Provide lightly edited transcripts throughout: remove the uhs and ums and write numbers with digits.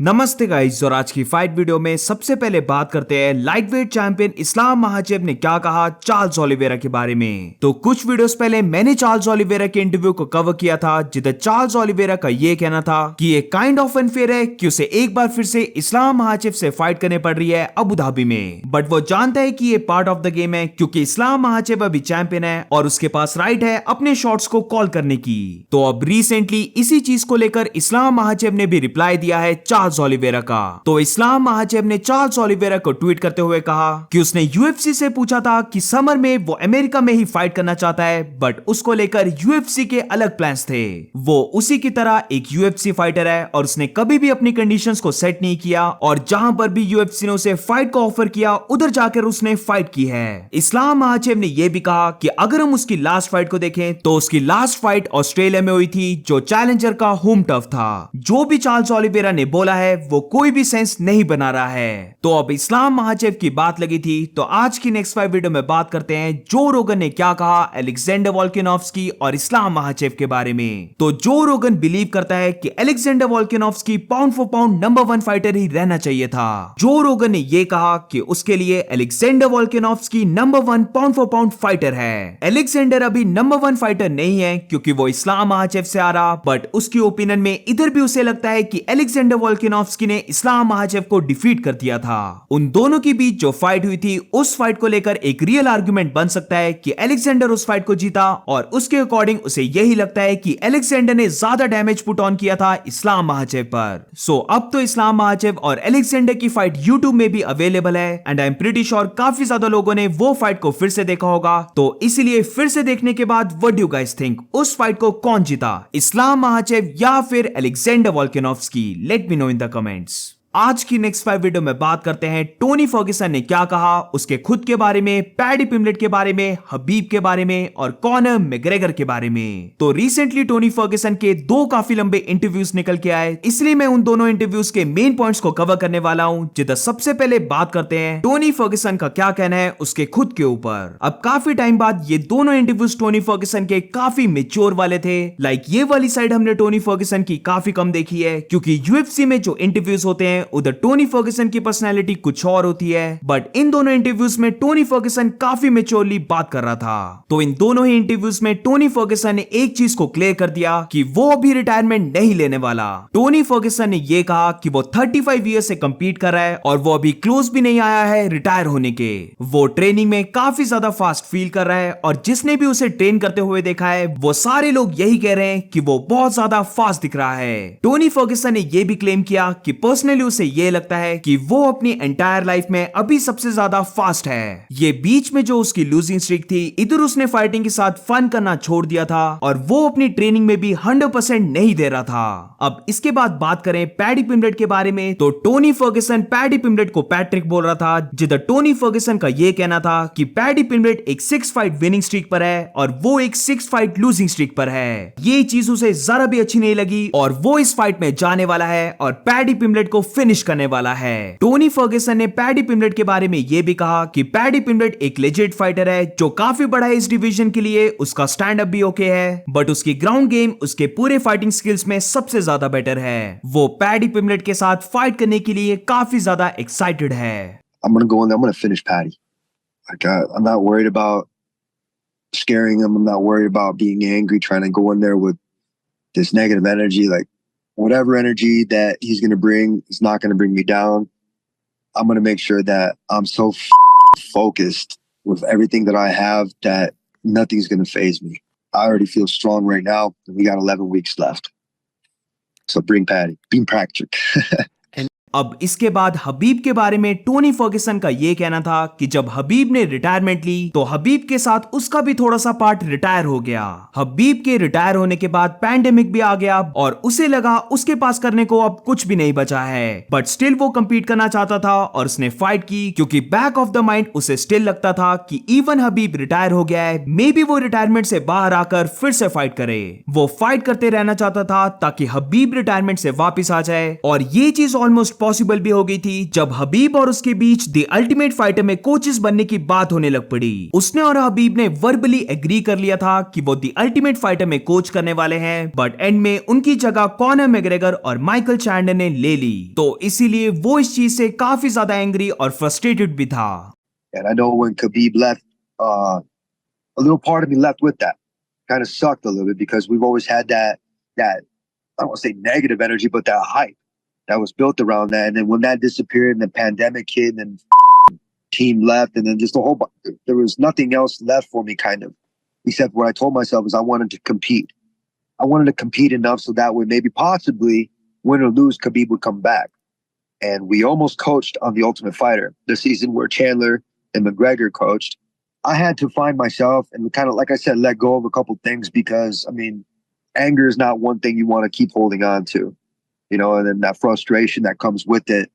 नमस्ते गाइस, और आज की फाइट वीडियो में सबसे पहले बात करते हैं लाइटवेट चैंपियन इस्लाम महाचेव ने क्या कहा चार्ल्स ओलिवेरा के बारे में। तो कुछ वीडियोस पहले मैंने चार्ल्स ओलिवेरा के इंटरव्यू को कवर किया था, जिधर चार्ल्स ओलिवेरा का ये कहना था कि ये काइंड ऑफ अनफेयर है कि उसे एक बार फिर से इस्लाम महाचेव से फाइट करने पड़ रही है अबू धाबी में। बट वो जानता है कि ये पार्ट ऑफ द गेम है, क्योंकि इस्लाम महाचेव अभी चैंपियन है और उसके पास राइट है अपने शॉट्स को कॉल करने की। तो अब रिसेंटली इसी चीज को लेकर इस्लाम महाचेव ने भी रिप्लाई दिया है चार्ल्स ओलिवेरा का। तो इस्लाम महाचेव ने चार्ल्स ओलिवेरा को ट्वीट करते हुए कहा कि उसने यूएफसी से पूछा था कि समर में वो अमेरिका में ही फाइट करना चाहता है, बट उसको लेकर यूएफसी के अलग प्लान्स थे। वो उसी की तरह एक यूएफसी फाइटर है और उसने कभी भी अपनी कंडीशंस को सेट नहीं किया, और जहां पर भी यूएफसी ने उसे फाइट का ऑफर किया उधर जाकर उसने फाइट की है। इस्लाम महाचेव ने यह भी कहा कि अगर हम उसकी लास्ट फाइट को देखें तो उसकी लास्ट फाइट ऑस्ट्रेलिया में हुई थी, जो चैलेंजर का होम टफ था। जो भी चार्ल्स ओलिवेरा ने बोला है वो कोई भी सेंस नहीं बना रहा है। तो अब इस्लाम महाचेव की बात लगी थी, तो आज की नेक्स्ट 5 वीडियो में बात करते हैं जो रोगन ने क्या कहा अलेक्जेंडर वोल्कानोव्स्की और इस्लाम महाचेव के बारे में। तो जो रोगन बिलीव करता है कि Alexander Volkanovski pound for pound number 1 fighter ही रहना चाहिए था। जो रोगन ने यह कहा कि उसके लिए Alexander Volkanovski number 1 pound for pound fighter है। अलेक्जेंडर अभी नंबर 1 फाइटर नहीं है क्योंकि वो इस्लाम महाचेव से आ रहा, बट उसकी ओपिनियन में इधर भी उसे लगता है कि अलेक्जेंडर वोल्कानोव्स्की ने इस्लाम महाचेव को डिफीट कर दिया था। उन दोनों के बीच जो फाइट हुई थी उस फाइट को लेकर एक रियल आर्गुमेंट बन सकता है कि अलेक्जेंडर उस फाइट को जीता, और उसके अकॉर्डिंग उसे यही लगता है कि अलेक्जेंडर ने ज्यादा डैमेज पुट ऑन किया था इस्लाम महाचेव पर। सो अब तो इस्लाम महाचेव और अलेक्जेंडर की फाइट यूट्यूब में भी अवेलेबल है, and I am pretty sure काफी ज्यादा लोगों ने वो फाइट को फिर से देखा होगा। तो इसीलिए फिर से देखने के बाद what do you guys think, उस फाइट को कौन जीता, इस्लाम महाचेव या फिर Alexander Volkanovski? Let me know in the comments. आज की नेक्स्ट 5 वीडियो में बात करते हैं टोनी फर्ग्यूसन ने क्या कहा उसके खुद के बारे में, पैडी पिम्बलेट के बारे में, हबीब के बारे में और कॉनर मैग्रेगर के बारे में। तो रिसेंटली टोनी फर्ग्यूसन के 2 काफी लंबे इंटरव्यूज निकल के आए, इसलिए मैं उन दोनों इंटरव्यूज के मेन पॉइंट्स को कवर करने वाला हूं। जिधर सबसे पहले बात करते हैं टोनी फर्ग्यूसन का क्या कहना है उसके खुद के ऊपर। अब काफी टाइम बाद ये दोनों इंटरव्यूज टोनी फर्ग्यूसन के काफी मेच्योर वाले थे। लाइक ये वाली साइड हमने टोनी फर्ग्यूसन की काफी कम देखी है, क्योंकि यूएफसी में जो इंटरव्यूज होते हैं उधर टोनी फर्ग्यूसन की पर्सनालिटी कुछ और होती है, बट इन दोनों इंटरव्यूज में टोनी फर्ग्यूसन काफी मैच्योरली बात कर रहा था। तो इन दोनों ही इंटरव्यूज में टोनी फर्ग्यूसन ने एक चीज को क्लियर कर दिया कि वो अभी रिटायरमेंट नहीं लेने वाला। टोनी फर्ग्यूसन ने यह कहा कि वो 35 ईयर से कंपीट कर रहा है और वो अभी क्लोज भी नहीं आया है रिटायर होने के। वो ट्रेनिंग में काफी ज्यादा फास्ट फील कर रहा है, और जिसने भी उसे ट्रेन करते हुए देखा है वो सारे लोग यही कह रहे हैं कि वो बहुत ज्यादा फास्ट दिख रहा है। टोनी फर्ग्यूसन ने यह भी क्लेम किया कि पर्सनली उसे यह लगता है कि वो अपनी एंटायर लाइफ में अभी सबसे ज्यादा फास्ट है। ये बीच में जो उसकी लूजिंग स्ट्रीक थी, इधर उसने फाइटिंग के साथ फन करना छोड़ दिया था और वो अपनी ट्रेनिंग में भी 100% नहीं दे रहा था। अब इसके बाद बात करें पैडी पिम्बलेट के बारे में, तो टोनी फर्ग्यूसन पैडी पिम्बलेट को पैट्रिक बोल रहा था, जिधर टोनी फर्ग्यूसन का यह कहना था कि पैडी पिम्बलेट एक 6 फाइट विनिंग स्ट्रीक पर है और वो एक 6 फाइट लूजिंग स्ट्रीक पर है। ये चीज उसे जरा भी अच्छी नहीं लगी और वो इस फाइट में जाने वाला है और पैडी पिम्बलेट को फिनिश करने वाला है। टोनी फर्ग्यूसन ने पैडी पिम्बलेट के बारे में यह भी कहा कि पैडी पिम्बलेट एक लेजेंड फाइटर है जो काफी बड़ा है इस डिवीजन के लिए, उसका स्टैंड अप भी ओके है, बट उसकी ग्राउंड गेम उसके पूरे फाइटिंग स्किल्स में सबसे ज्यादा बेटर है। वो पैडी पिम्बलेट के साथ फाइट करने के लिए काफी ज्यादा एक्साइटेड है। I'm gonna go in there. I'm gonna finish Patty. I'm not worried about scaring him. I'm not worried about being angry, trying to go in there with this negative energy. Like whatever energy that he's gonna bring is not gonna bring me down. I'm gonna make sure that I'm so focused with everything that I have that nothing's gonna faze me. I already feel strong right now, and we got 11 weeks left. So bring Patty. Being Patrick. अब इसके बाद हबीब के बारे में Tony Fergusson का यह कहना था कि जब हबीब ने रिटायरमेंट ली तो हबीब के साथ उसका भी थोड़ा सा पार्ट रिटायर हो गया। हबीब के रिटायर होने के बाद पैंडेमिक भी आ गया और उसे लगा उसके पास करने को अब कुछ भी नहीं बचा है, बट स्टिल वो कंपीट करना चाहता था और उसने फाइट की, क्योंकि बैक ऑफ द माइंड उसे स्टिल लगता था कि इवन हबीब रिटायर हो गया है, मे बी वो रिटायरमेंट से बाहर आकर फिर से फाइट करे। वो फाइट करते रहना चाहता था ताकि हबीब रिटायरमेंट से वापिस आ जाए, और ये चीज ऑलमोस्ट पॉसिबल भी हो गई थी जब हबीब और उसके बीच द अल्टीमेट फाइटर में कोचेस बनने की बात होने लग पड़ी। उसने और हबीब ने वर्बली एग्री कर लिया था कि वो द अल्टीमेट फाइटर में कोच करने वाले हैं, बट एंड में उनकी जगह कॉनर मैग्रेगर और माइकल चैंडलर ने ले ली। तो इसीलिए वो इस चीज से काफी ज्यादा एंग्री और फ्रस्ट्रेटेड भी था। And I know when Khabib left, a little part of me left with that. Kind of sucked a little bit because we've always had that I don't want to say negative energy, but that hype that was built around that. And then when that disappeared and the pandemic hit and team left, and then just the whole, there was nothing else left for me, kind of, except what I told myself is I wanted to compete. I wanted to compete enough so that way maybe possibly win or lose, Khabib would come back. And we almost coached on The Ultimate Fighter, the season where Chandler and McGregor coached. I had to find myself and kind of, like I said, let go of a couple things because, I mean, anger is not one thing you want to keep holding on to, you know, and then that frustration that comes with it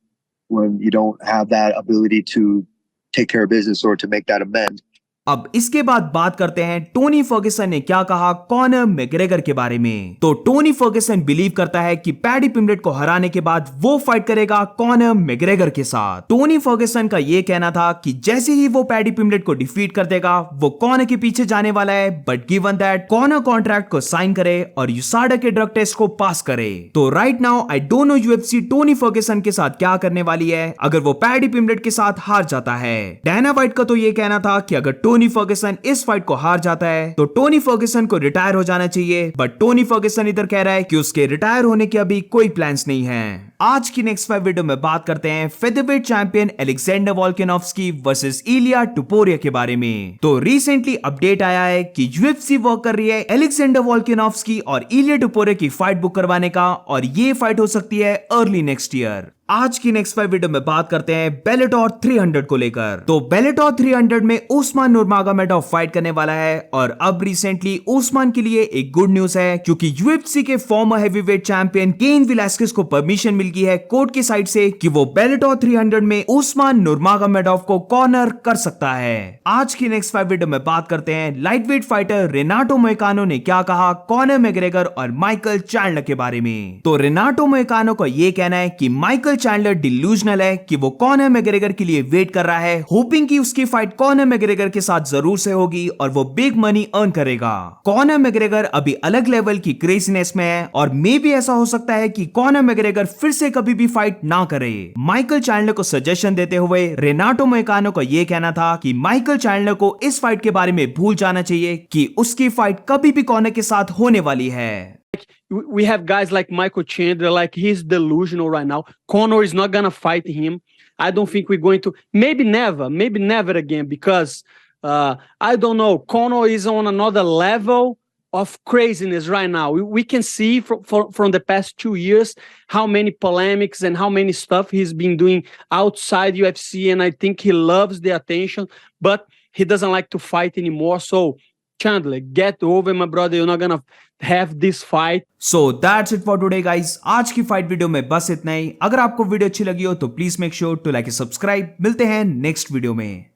when you don't have that ability to take care of business or to make that amend. अब इसके बाद बात करते हैं Tony Fergusson ने क्या कहा Conor McGregor के बारे में। तो टोनी फर्ग्यूसन बिलीव करता है कि पैडी पिम्बलेट को हराने के बाद वो फाइट करेगा कॉनर मैग्रेगर के साथ। टोनी फर्ग्यूसन का ये कहना था कि जैसे ही वो पैडी पिम्बलेट को डिफीट कर देगा वो कॉनर के पीछे जाने वाला है, but given that Conor contract को साइन करे और यूसाडा के ड्रग टेस्ट को पास करे। तो right now I don't know UFC Tony Ferguson के साथ क्या करने वाली है अगर वो पैडी पिम्बलेट के साथ हार जाता है। डायना व्हाइट का तो ये कहना था कि अगर टोनी फर्ग्यूसन इस फाइट को हार जाता है तो टोनी फर्ग्यूसन को रिटायर हो जाना चाहिए, बट टोनी फर्ग्यूसन इधर कह रहा है कि उसके रिटायर होने के अभी कोई प्लान्स नहीं है। आज की नेक्स्ट 5 वीडियो में बात करते हैं featherweight champion Alexander Volkanovski versus Ilia Topuria के बारे में। तो रिसेंटली अपडेट आया है कि यूएफसी वर्क कर रही है अलेक्जेंडर वोल्कानोव्स्की और इलिया टुपोरिया की फाइट बुक करवाने का, और ये फाइट हो सकती है अर्ली नेक्स्ट ईयर। आज की नेक्स्ट 5 वीडियो में बात करते हैं बेलेटोर 300 को लेकर। तो बेलेटोर 300 में उस्मान नुरमागोमेडोव फाइट करने वाला है, और अब रिसेंटली उस्मान के लिए एक गुड न्यूज है क्योंकि यूएफसी के फॉर्मर हेवीवेट चैंपियन केन वेलास्केज को परमिशन मिल गई है कोर्ट की साइड से कि वो बेलेटोर 300 में उस्मान नुरमागोमेडोव को कॉर्नर कर सकता है। आज की नेक्स्ट 5 वीडियो में बात करते हैं लाइटवेट फाइटर रेनाटो मोइकानो ने क्या कहा कॉनर मैग्रेगर और माइकल चैंडलर के बारे में। तो रेनाटो मोइकानो का ये कहना है कि माइकल चैंडलर डिल्यूजनल है कि वो कॉनर मैग्रेगर के लिए वेट कर रहा है, होपिंग कि उसकी फाइट कॉनर मैग्रेगर के साथ जरूर से होगी और वो बिग मनी अर्न करेगा। कॉनर मैग्रेगर अभी अलग लेवल की क्रेजीनेस में है और मे भी ऐसा हो सकता है कि कॉनर मैग्रेगर फिर से कभी भी फाइट ना करे। माइकल चैंडलर को सजेशन देते हुए रेनाटो मोइकानो का ये कहना था कि माइकल चैंडलर को इस फाइट के बारे में भूल जाना चाहिए कि उसकी फाइट कभी भी कॉनर के साथ होने वाली है। We have guys like Michael Chandler, like he's delusional right now. Conor is not gonna fight him. I don't think we're going to. Maybe never again, because I don't know. Conor is on another level of craziness right now. We can see from the past 2 years how many polemics and how many stuff he's been doing outside UFC, and I think he loves the attention, but he doesn't like to fight anymore. So Chandler, get over, my brother. You're not gonna have this fight. So that's it for today, guys. आज की fight video में बस इतना ही। अगर आपको video अच्छी लगी हो तो please make sure to like and subscribe. मिलते हैं नेक्स्ट वीडियो में।